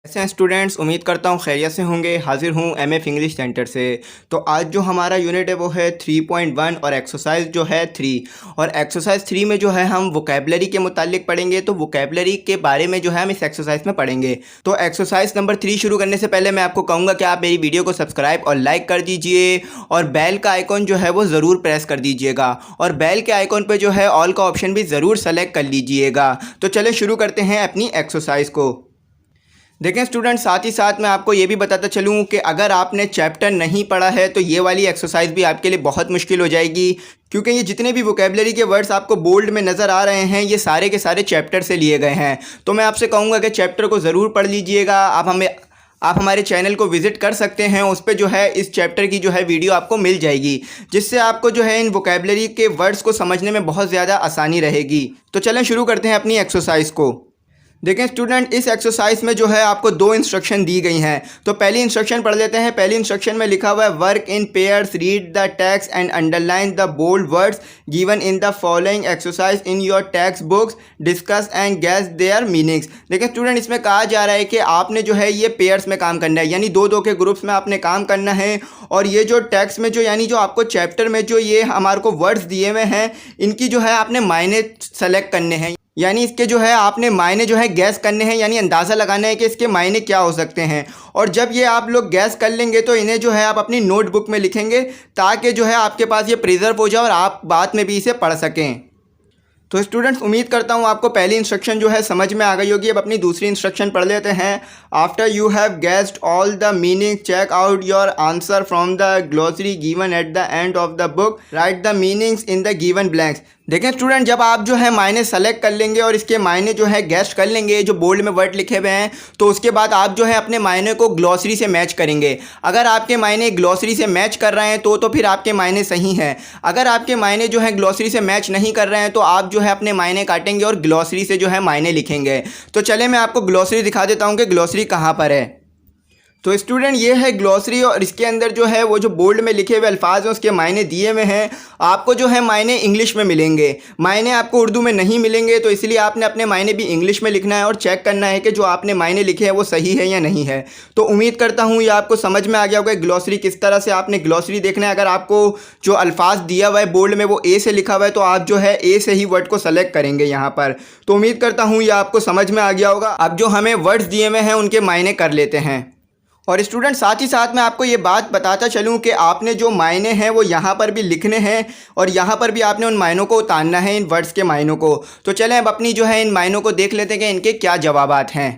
ऐसे हैं स्टूडेंट्स, उम्मीद करता हूँ खैरियत से होंगे। हाजिर हूँ एमएफ इंग्लिश सेंटर से। तो आज जो हमारा यूनिट है वो है 3.1 और एक्सरसाइज जो है 3। और एक्सरसाइज 3 में जो है हम वोकेबलरी के मुतालिक पढ़ेंगे। तो वोकेबलरी के बारे में जो है हम इस एक्सरसाइज में पढ़ेंगे। तो एक्सरसाइज नंबर 3 शुरू करने से पहले मैं आपको कहूँगा कि आप मेरी वीडियो को सब्सक्राइब और लाइक कर दीजिए और बेल का आइकॉन जो है वो ज़रूर प्रेस कर दीजिएगा और बेल के आइकॉन पर जो है ऑल का ऑप्शन भी ज़रूर सेलेक्ट कर लीजिएगा। तो चले शुरू करते हैं अपनी एक्सरसाइज को। देखें स्टूडेंट, साथ ही साथ मैं आपको ये भी बताता चलूँ कि अगर आपने चैप्टर नहीं पढ़ा है तो ये वाली एक्सरसाइज भी आपके लिए बहुत मुश्किल हो जाएगी, क्योंकि ये जितने भी वोकेबलरी के वर्ड्स आपको बोल्ड में नज़र आ रहे हैं ये सारे के सारे चैप्टर से लिए गए हैं। तो मैं आपसे कहूँगा कि चैप्टर को ज़रूर पढ़ लीजिएगा। आप हमारे चैनल को विज़िट कर सकते हैं, उस पर जो है इस चैप्टर की जो है वीडियो आपको मिल जाएगी, जिससे आपको जो है इन वोकेबलरी के वर्ड्स को समझने में बहुत ज़्यादा आसानी रहेगी। तो चलें शुरू करते हैं अपनी एक्सरसाइज को। देखें स्टूडेंट, इस एक्सरसाइज में जो है आपको 2 इंस्ट्रक्शन दी गई हैं। तो पहली इंस्ट्रक्शन पढ़ लेते हैं। पहली इंस्ट्रक्शन में लिखा हुआ है work in pairs, read the text and underline the bold words given in the following exercise in your text books, discuss and guess their meanings. देखें स्टूडेंट, इसमें कहा जा रहा है कि आपने जो है ये पेयर्स में काम करना है, यानी दो दो के ग्रुप्स में आपने काम करना है। और ये जो टेक्स्ट में जो यानी जो आपको चैप्टर में जो ये हमारे को वर्ड्स दिए हुए हैं इनकी जो है आपने मायने सेलेक्ट करने हैं, यानी इसके जो है आपने मायने जो है गैस करने हैं, यानी अंदाज़ा लगाना है कि इसके मायने क्या हो सकते हैं। और जब ये आप लोग गैस कर लेंगे तो इन्हें जो है आप अपनी नोटबुक में लिखेंगे, ताकि जो है आपके पास ये प्रिजर्व हो जाए और आप बाद में भी इसे पढ़ सकें। तो स्टूडेंट्स, उम्मीद करता हूँ आपको पहली इंस्ट्रक्शन जो है समझ में आ गई होगी। अब अपनी दूसरी इंस्ट्रक्शन पढ़ लेते हैं। After you have guessed all the meaning, check out your answer from the glossary given at the end of the book, write the meanings in the given blanks. देखें स्टूडेंट, जब आप जो है मायने सेलेक्ट कर लेंगे और इसके मायने जो है गेस्ट कर लेंगे, जो बोल्ड में वर्ड लिखे हुए हैं, तो उसके बाद आप जो है अपने मायने को ग्लॉसरी से मैच करेंगे। अगर आपके मायने ग्लॉसरी से मैच कर रहे हैं तो फिर आपके मायने सही हैं। अगर आपके मायने जो है ग्लॉसरी से मैच नहीं कर रहे हैं तो आप जो है अपने मायने काटेंगे और ग्लॉसरी से जो है मायने लिखेंगे। तो चले मैं आपको ग्लॉसरी दिखा देता हूँ कि ग्लॉसरी कहाँ पर है। तो स्टूडेंट, ये है ग्लॉसरी और इसके अंदर जो है वो जो बोल्ड में लिखे हुए अल्फाज हैं उसके मायने दिए हुए हैं। आपको जो है मायने इंग्लिश में मिलेंगे, मायने आपको उर्दू में नहीं मिलेंगे, तो इसलिए आपने अपने मायने भी इंग्लिश में लिखना है और चेक करना है कि जो आपने मायने लिखे हैं वो सही है या नहीं है। तो उम्मीद करता हूँ ये आपको समझ में आ गया होगा ग्लॉसरी किस तरह से आपने ग्लॉसरी देखना है। अगर आपको जो अल्फाज दिया हुआ है बोल्ड में वो ए से लिखा हुआ है तो आप जो है ए से ही वर्ड को सेलेक्ट करेंगे यहाँ पर। तो उम्मीद करता हूँ ये आपको समझ में आ गया होगा। अब जो हमें वर्ड्स दिए हुए हैं उनके मायने कर लेते हैं। और स्टूडेंट, साथ ही साथ मैं आपको ये बात बताता चलूँ कि आपने जो मायने हैं वो यहाँ पर भी लिखने हैं और यहाँ पर भी आपने उन मायनों को उतारना है, इन वर्ड्स के मायनों को। तो चलें अब अपनी जो है इन मायनों को देख लेते हैं कि इनके क्या जवाबात हैं।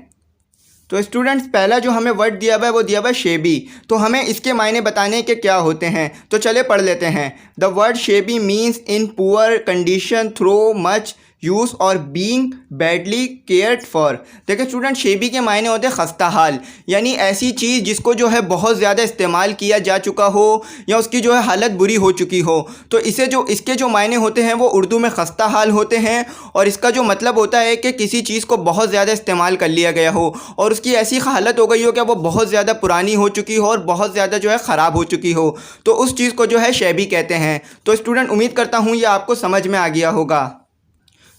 तो स्टूडेंट्स, पहला जो हमें वर्ड दिया हुआ है वो दिया हुआ है शेबी। तो हमें इसके मायने बताने के क्या होते हैं, तो चले पढ़ लेते हैं। The word shabby means in poor condition, through much use or being badly cared for. देखिए स्टूडेंट, शेबी के मायने होते हैं खस्ता हाल, यानी ऐसी चीज़ जिसको जो है बहुत ज़्यादा इस्तेमाल किया जा चुका हो या उसकी जो है हालत बुरी हो चुकी हो। तो इसके जो मायने होते हैं वो उर्दू में खस्ता हाल होते हैं और इसका जो मतलब होता है कि किसी चीज़ को बहुत ज़्यादा इस्तेमाल कर लिया गया हो और उसकी ऐसी हालत हो गई हो कि वो बहुत ज़्यादा पुरानी हो चुकी हो और बहुत ज़्यादा जो है ख़राब हो चुकी हो, तो उस चीज़ को जो है शेबी कहते हैं। तो स्टूडेंट, उम्मीद करता हूँ ये आपको समझ में आ गया होगा।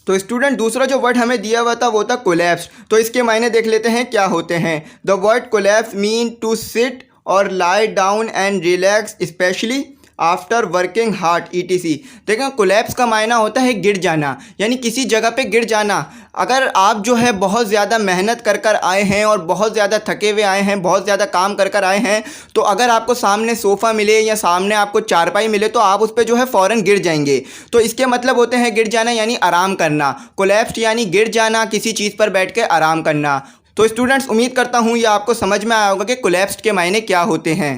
तो स्टूडेंट, दूसरा जो वर्ड हमें दिया हुआ था वो था कोलैप्स। तो इसके मायने देख लेते हैं क्या होते हैं। The word collapse mean to sit और lie down and relax especially after working hard ETC। देखें, कोलैप्स का मायना होता है गिर जाना, यानी किसी जगह पे गिर जाना। अगर आप जो है बहुत ज़्यादा मेहनत कर कर आए हैं और बहुत ज़्यादा थके हुए आए हैं, बहुत ज़्यादा काम कर कर आए हैं, तो अगर आपको सामने सोफ़ा मिले या सामने आपको चारपाई मिले तो आप उस पर जो है फ़ौरन गिर जाएंगे। तो इसके मतलब होते हैं गिर जाना यानी आराम करना। कोलैप्स यानी गिर जाना, किसी चीज़ पर बैठ के आराम करना। तो स्टूडेंट्स, उम्मीद करता हूँ ये आपको समझ में आया होगा कि कोलैप्स के मायने क्या होते हैं।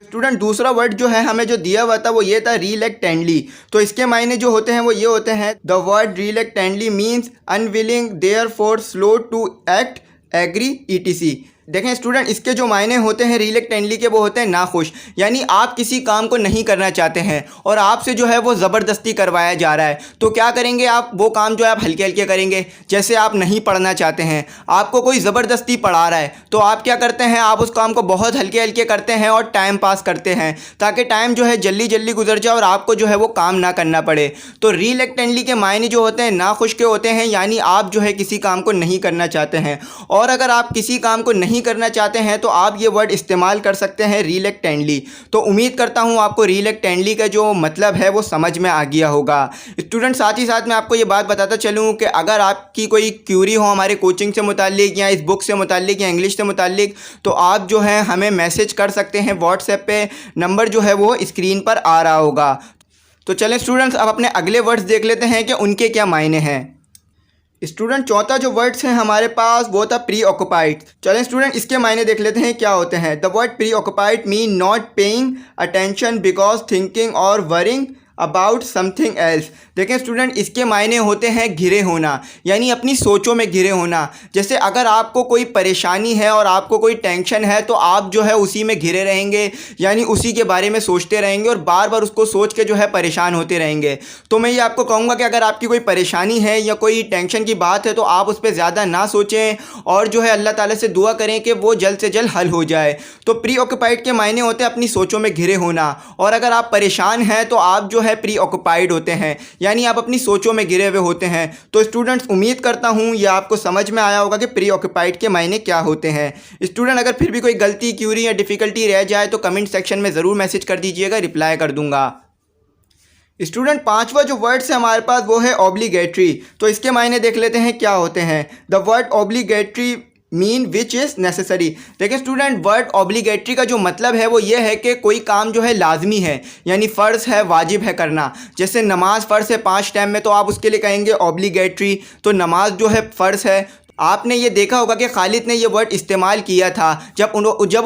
स्टूडेंट, दूसरा वर्ड जो है हमें जो दिया हुआ था वो ये था रिलैक्टेंटली। तो इसके मायने जो होते हैं वो ये होते हैं। The word reluctantly means unwilling, therefore slow to act, agree ETC। देखें स्टूडेंट, इसके जो मायने होते हैं रिलैक्टेंटली के वो होते हैं नाखुश, यानी आप किसी काम को नहीं करना चाहते हैं और आपसे जो है वो ज़बरदस्ती करवाया जा रहा है। तो क्या करेंगे आप, वो काम जो है आप हल्के हल्के करेंगे। जैसे आप नहीं पढ़ना चाहते हैं, आपको कोई ज़बरदस्ती पढ़ा रहा है, तो आप क्या करते हैं, आप उस काम को बहुत हल्के हल्के करते हैं और टाइम पास करते हैं ताकि टाइम जो है जल्दी जल्दी गुजर जाए और आपको जो है वो काम ना करना पड़े। तो रिलैक्टेंटली के मायने जो होते हैं नाखुश के होते हैं, यानी आप जो है किसी काम को नहीं करना चाहते हैं। और अगर आप किसी काम को नहीं नहीं करना चाहते हैं तो आप ये वर्ड इस्तेमाल कर सकते हैं रिलक्टेंटली। तो उम्मीद करता हूँ आपको रिलक्टेंटली का जो मतलब है वो समझ में आ गया होगा। स्टूडेंट, साथ ही साथ मैं आपको ये बात बताता चलूँ कि अगर आपकी कोई क्यूरी हो हमारे कोचिंग से मुताल्लिक या इस बुक से मुताल्लिक या इंग्लिश से मुताल्लिक, तो आप जो है हमें मैसेज कर सकते हैं व्हाट्सएप पे। नंबर जो है वो स्क्रीन पर आ रहा होगा। तो चलें स्टूडेंट्स, अब अपने अगले वर्ड्स देख लेते हैं कि उनके क्या मायने हैं। स्टूडेंट, चौथा जो वर्ड्स है हमारे पास वो था प्री ऑक्युपाइड। चलें स्टूडेंट, इसके मायने देख लेते हैं क्या होते हैं। The word pre occupied mean not paying attention because thinking और वरिंग अबाउट समथिंग एल्स। देखें स्टूडेंट, इसके मायने होते हैं घिरे होना, यानी अपनी सोचों में घिरे होना। जैसे अगर आपको कोई परेशानी है और आपको कोई टेंशन है तो आप जो है उसी में घिरे रहेंगे, यानी उसी के बारे में सोचते रहेंगे और बार बार उसको सोच के जो है परेशान होते रहेंगे। तो मैं ये आपको कहूँगा कि अगर आपकी कोई परेशानी है या कोई टेंशन की बात है तो आप उस पर ज़्यादा ना सोचें और जो है अल्लाह ताला से दुआ करें कि वो जल्द से जल्द हल हो जाए। तो प्री ऑक्युपाइड के मायने होते हैं अपनी सोचों में घिरे होना, और अगर आप परेशान हैं तो आप जो है प्री ऑक्युपाइड होते हैं, यानी आप अपनी सोचों में घिरे हुए होते हैं। तो स्टूडेंट्स, उम्मीद करता हूँ ये आपको समझ में आया होगा कि प्री ऑक्युपाइड के मायने क्या होते हैं। स्टूडेंट, अगर फिर भी कोई गलती, क्यूरी या डिफ़िकल्टी रह जाए तो कमेंट सेक्शन में ज़रूर मैसेज कर दीजिएगा, रिप्लाई कर दूंगा। स्टूडेंट, पांचवा जो वर्ड्स है हमारे पास वो है ऑब्लिगेटरी। तो इसके मायने देख लेते हैं क्या होते हैं। The word obligatory mean which is necessary. देखिए स्टूडेंट, वर्ड ऑब्लिगेटरी का जो मतलब है वो ये है कि कोई काम जो है लाजमी है, यानी फ़र्ज़ है, वाजिब है करना। जैसे नमाज फ़र्ज़ है 5 टाइम में, तो आप उसके लिए कहेंगे ऑब्लिगेटरी। तो नमाज जो है फ़र्ज़ है। आपने ये देखा होगा कि खालिद ने ये वर्ड इस्तेमाल किया था जब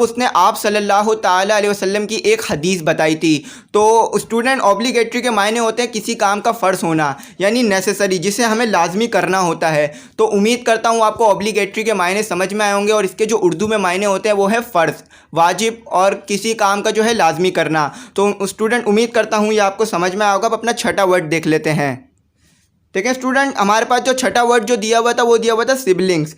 उसने आप सल्लल्लाहु ताला अलैहि वसल्लम की एक हदीस बताई थी। तो स्टूडेंट, ऑब्लिगेटरी के मायने होते हैं किसी काम का फ़र्ज़ होना, यानी नेसेसरी, जिसे हमें लाजमी करना होता है। तो उम्मीद करता हूँ आपको ऑब्लिगेटरी के मायने समझ में आए होंगे, और इसके जो उर्दू में मायने होते हैं वो है फ़र्ज़, वाजिब और किसी काम का जो है लाजमी करना। तो स्टूडेंट, उम्मीद करता हूँ ये आपको समझ में आया होगा। अब अपना छठा वर्ड देख लेते हैं। ठीक है स्टूडेंट, हमारे पास जो छठा वर्ड जो दिया हुआ था वो दिया हुआ था सिबलिंग्स।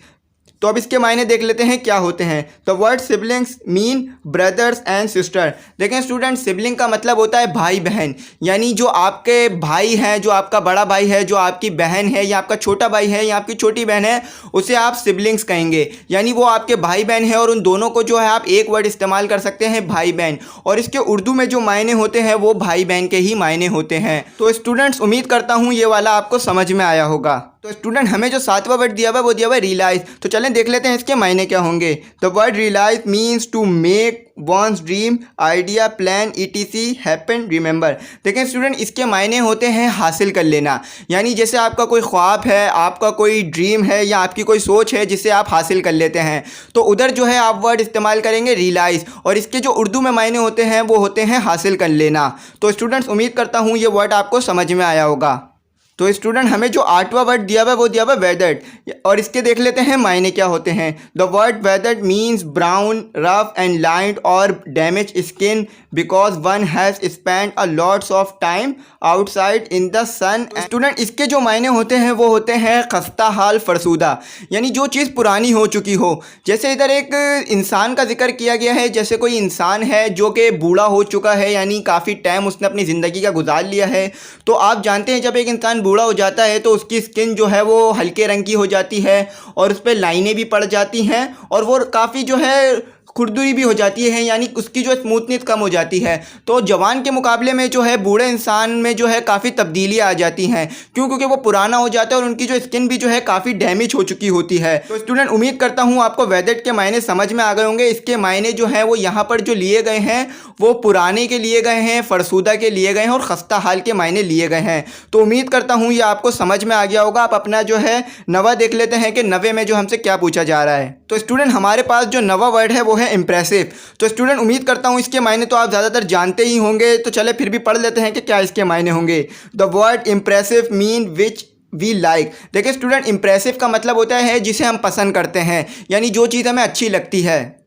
तो अब इसके मायने देख लेते हैं क्या होते हैं। The word siblings mean brothers and sister. देखें स्टूडेंट, सिबलिंग का मतलब होता है भाई बहन, यानी जो आपके भाई हैं, जो आपका बड़ा भाई है, जो आपकी बहन है, या आपका छोटा भाई है, या आपकी छोटी बहन है, उसे आप सिबलिंग्स कहेंगे। यानी वो आपके भाई बहन है और उन दोनों को जो है आप एक वर्ड इस्तेमाल कर सकते हैं, भाई बहन। और इसके उर्दू में जो मायने होते हैं वो भाई बहन के ही मायने होते हैं। तो स्टूडेंट्स, उम्मीद करता हूँ ये वाला आपको समझ में आया होगा। तो स्टूडेंट, हमें जो सातवां वर्ड दिया हुआ है वो दिया हुआ है रियलाइज। तो चलें देख लेते हैं इसके मायने क्या होंगे। The word realise means to make one's dream, idea, plan, ETC happen, remember. देखें स्टूडेंट, इसके मायने होते हैं हासिल कर लेना, यानी जैसे आपका कोई ख्वाब है, आपका कोई ड्रीम है, या आपकी कोई सोच है जिसे आप हासिल कर लेते हैं, तो उधर जो है आप वर्ड इस्तेमाल करेंगे रियलाइज, और इसके जो उर्दू में मायने होते हैं वो होते हैं हासिल कर लेना। तो स्टूडेंट्स, उम्मीद करता हूँ ये वर्ड आपको समझ में आया होगा। तो स्टूडेंट, हमें जो आठवां वर्ड दिया हुआ है वो दिया हुआ है वेदर्ड, और इसके देख लेते हैं मायने क्या होते हैं। The word weathered means brown, rough and lined और damage skin because one has spend a lots of time outside in the sun. Student, इसके जो मायने होते हैं वो होते हैं खस्ता हाल, फरसूदा, यानी जो चीज़ पुरानी हो चुकी हो। जैसे इधर एक इंसान का जिक्र किया गया है, जैसे कोई इंसान है जो कि बूढ़ा हो चुका है, यानी काफ़ी टाइम उसने अपनी ज़िंदगी का गुजार लिया है। तो आप जानते हैं जब एक इंसान बूढ़ा हो जाता है तो उसकी स्किन जो है वो हल्के रंग की हो जाती है और उस पर लाइनें भी पड़ जाती हैं और वो काफ़ी जो है खुरदुरी भी हो जाती है, यानी उसकी जो स्मूथनेस कम हो जाती है। तो जवान के मुकाबले में जो है बूढ़े इंसान में जो है काफ़ी तब्दीलियाँ आ जाती हैं, क्योंकि वो पुराना हो जाता है और उनकी जो स्किन भी जो है काफ़ी डैमेज हो चुकी होती है। तो स्टूडेंट, उम्मीद करता हूँ आपको वेदर्ड के मायने समझ में आ गए होंगे। इसके मायने जो हैं वो यहाँ पर जो लिए गए हैं वो पुराने के लिए गए हैं, फरसूदा के लिए गए हैं और खस्ता हाल के मायने लिए गए हैं। तो उम्मीद करता हूँ ये आपको समझ में आ गया होगा। आप अपना जो है नवा देख लेते हैं कि नवे में जो हमसे क्या पूछा जा रहा है। तो स्टूडेंट, हमारे पास जो नवा वर्ड है वो है इम्प्रेसिव। तो स्टूडेंट, उम्मीद करता हूँ इसके मायने तो आप ज़्यादातर जानते ही होंगे, तो चले फिर भी पढ़ लेते हैं कि क्या इसके मायने होंगे। The word impressive mean which we like. देखिए स्टूडेंट, इम्प्रेसिव का मतलब होता है जिसे हम पसंद करते हैं, यानी जो चीज़ हमें अच्छी लगती है।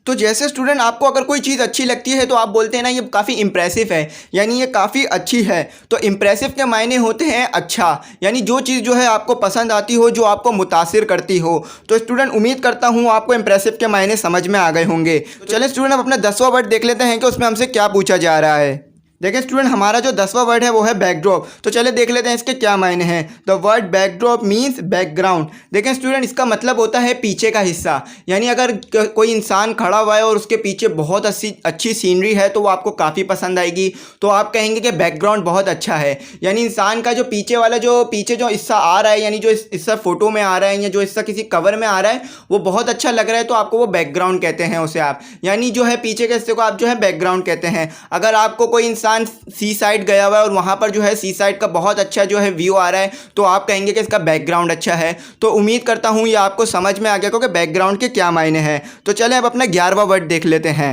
तो जैसे स्टूडेंट, आपको अगर कोई चीज़ अच्छी लगती है तो आप बोलते हैं ना ये काफ़ी इम्प्रेसिव है, यानी ये काफ़ी अच्छी है। तो इम्प्रेसिव के मायने होते हैं अच्छा, यानी जो चीज़ जो है आपको पसंद आती हो, जो आपको मुतासिर करती हो। तो स्टूडेंट, उम्मीद करता हूँ आपको इम्प्रेसिव के मायने समझ में आ गए होंगे। तो चलें स्टूडेंट, अब अपना 10वां वर्ड देख लेते हैं कि उसमें हमसे क्या पूछा जा रहा है। देखिए स्टूडेंट, हमारा जो 10वां वर्ड है वो है बैकड्रॉप। तो चले देख लेते हैं इसके क्या मायने हैं। The word backdrop means background. देखें स्टूडेंट, इसका मतलब होता है पीछे का हिस्सा। यानी अगर कोई इंसान खड़ा हुआ है और उसके पीछे बहुत अच्छी सीनरी है तो वो आपको काफ़ी पसंद आएगी, तो आप कहेंगे कि बैकग्राउंड बहुत अच्छा है। यानी इंसान का जो पीछे जो हिस्सा आ रहा है, यानी जो हिस्सा फोटो में आ रहा है या जो हिस्सा किसी कवर में आ रहा है वो बहुत अच्छा लग रहा है, तो आपको वो बैकग्राउंड कहते हैं उसे आप। यानी जो है पीछे के हिस्से को आप जो है बैकग्राउंड कहते हैं। अगर आपको कोई इंसान सी साइड गया हुआ है और वहाँ पर जो है सी साइड का बहुत अच्छा जो है व्यू आ रहा है, तो आप कहेंगे कि इसका बैकग्राउंड अच्छा है। तो उम्मीद करता हूँ ये आपको समझ में आ गया क्योंकि बैकग्राउंड के क्या मायने हैं। तो चले अब अपना 11वां वर्ड देख लेते हैं।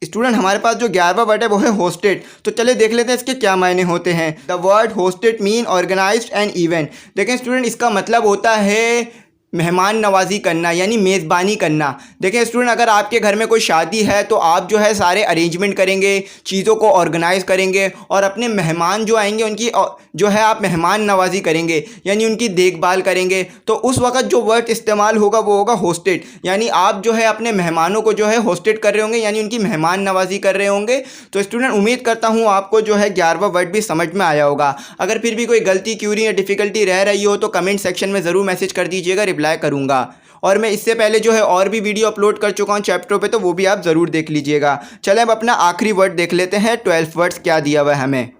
स्टूडेंट, हमारे पास जो 11वां वर्ड है वो है होस्टेड। तो चले देख लेते हैं इसके क्या मायने होते हैं। The word hosted mean organised an event. देखें स्टूडेंट, इसका मतलब होता है मेहमान नवाजी करना, यानी मेज़बानी करना। देखें स्टूडेंट, अगर आपके घर में कोई शादी है तो आप जो है सारे अरेंजमेंट करेंगे, चीज़ों को ऑर्गेनाइज़ करेंगे और अपने मेहमान जो आएंगे उनकी जो है आप मेहमान नवाजी करेंगे, यानी उनकी देखभाल करेंगे। तो उस वक्त जो वर्ड इस्तेमाल होगा वो होगा होस्टेड। यानी आप जो है अपने मेहमानों को जो है होस्टेड कर रहे होंगे, यानी उनकी मेहमान नवाजी कर रहे होंगे। तो स्टूडेंट, उम्मीद करता हूँ आपको जो है 11वां वर्ड भी समझ में आया होगा। अगर फिर भी कोई गलती, क्यूरी या डिफ़िकल्टी रह रही हो तो कमेंट सेक्शन में ज़रूर मैसेज कर दीजिएगा, रिप्लाई करूंगा। और मैं इससे पहले जो है और भी वीडियो अपलोड कर चुका हूं चैप्टर पे, तो वो भी आप ज़रूर देख लीजिएगा। चलें अब अपना आखिरी वर्ड देख लेते हैं। 12 वर्ड्स क्या दिया हुआ है हमें।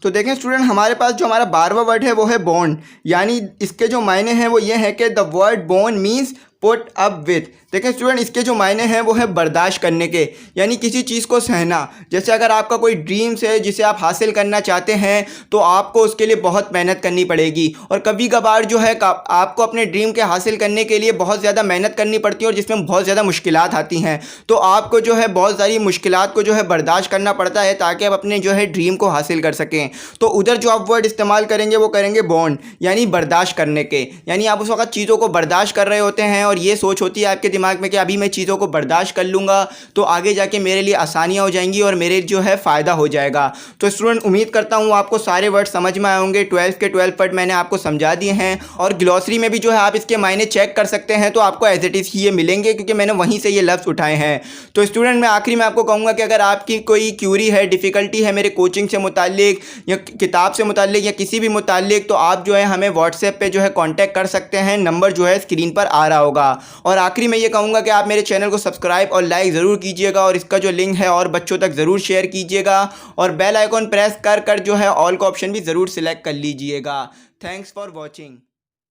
तो देखें स्टूडेंट, हमारे पास जो हमारा 12वां वर्ड है वो है बॉन्ड। यानी इसके जो मायने हैं वो ये है कि the word bond means put up with. देखें स्टूडेंट, इसके जो मायने हैं वो है बर्दाश्त करने के, यानी किसी चीज़ को सहना। जैसे अगर आपका कोई ड्रीम्स है जिसे आप हासिल करना चाहते हैं तो आपको उसके लिए बहुत मेहनत करनी पड़ेगी। और कभी कभार जो है आपको अपने ड्रीम के हासिल करने के लिए बहुत ज़्यादा मेहनत करनी पड़ती है और जिसमें बहुत ज़्यादा मुश्किलात आती हैं। तो आपको जो है बहुत सारी मुश्किलात को जो है बर्दाश्त करना पड़ता है ताकि आप अपने जो है ड्रीम को हासिल कर सकें। तो उधर जो आप वर्ड इस्तेमाल करेंगे वो करेंगे बॉन्ड, यानी बर्दाश्त करने के। यानी आप उस वक्त चीज़ों को बर्दाश्त कर रहे होते हैं और ये सोच होती है आपके दिमाग में कि अभी मैं चीज़ों को बर्दाश्त कर लूँगा तो आगे जाके मेरे लिए आसानियाँ हो जाएंगी और मेरे जो है फ़ायदा हो जाएगा। तो स्टूडेंट, उम्मीद करता हूँ आपको सारे वर्ड समझ में आए होंगे। 12 के 12 वर्ड मैंने आपको समझा दिए हैं और ग्लॉसरी में भी जो है आप इसके मायने चेक कर सकते हैं, तो आपको एज इट इज़ ही ये मिलेंगे क्योंकि मैंने वहीं से ये लफ्ज़ उठाए हैं। तो स्टूडेंट, मैं आखिरी में आपको कहूँगा कि अगर आपकी कोई क्यूरी है, डिफ़िकल्टी है मेरे कोचिंग से मुताल्लिक या किताब से मुताल्लिक या किसी भी मुताल्लिक, तो आप जो है हमें व्हाट्सएप पे जो है कांटेक्ट कर सकते हैं। नंबर जो है स्क्रीन पर आ रहा होगा। और आखिरी में ये कहूँगा कि आप मेरे चैनल को सब्सक्राइब और लाइक ज़रूर कीजिएगा और इसका जो लिंक है और बच्चों तक ज़रूर शेयर कीजिएगा और बेल आइकॉन प्रेस कर जो है ऑल का ऑप्शन भी ज़रूर सिलेक्ट कर लीजिएगा। Thanks for watching.